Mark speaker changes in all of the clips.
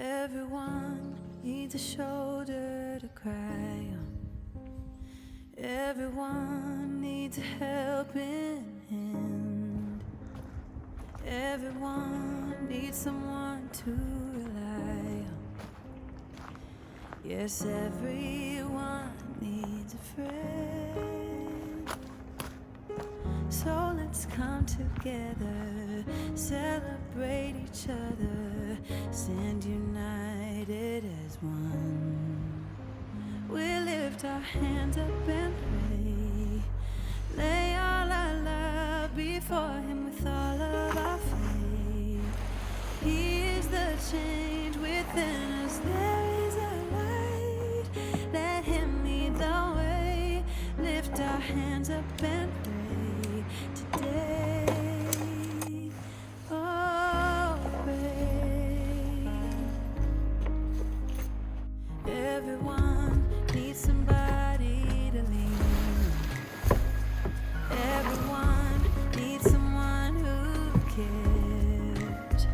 Speaker 1: Everyone needs a shoulder to cry on. Everyone needs a helping hand. Everyone needs someone to rely on. Yes, everyone needs a friend. So let's come together, celebrate each other, stand united as one. We lift our hands up and pray, lay all our love before Him with all of our faith. He is the change within us, there is a light. Let Him lead the way, lift our hands up and pray today. Oh, pray. Everyone needs somebody to lean on. Everyone needs someone who cares.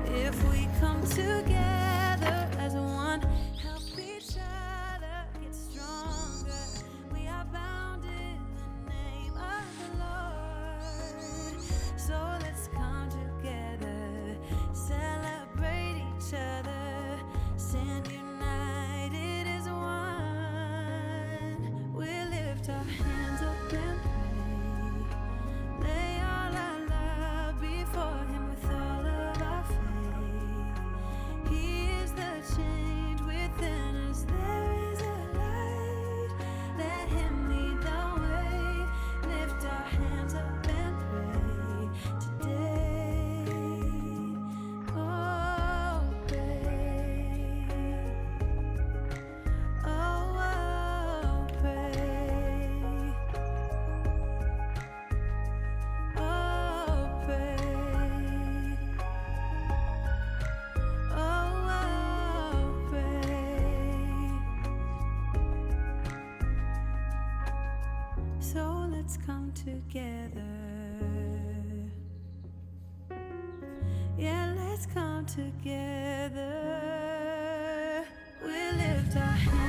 Speaker 1: If we come together as one, help each other get stronger. We are bound in the name of the Lord. So let's come together, celebrate each other, stand united as one. We lift our hands up and pray, lay all our love before Him with all of our faith. He is the change within us, there is a light. Let Him lead the way, lift our hands up and pray today. Oh, pray. Oh, pray. Oh, pray. Oh, pray. So let's come together. Yeah, let's come together. We lift our hands.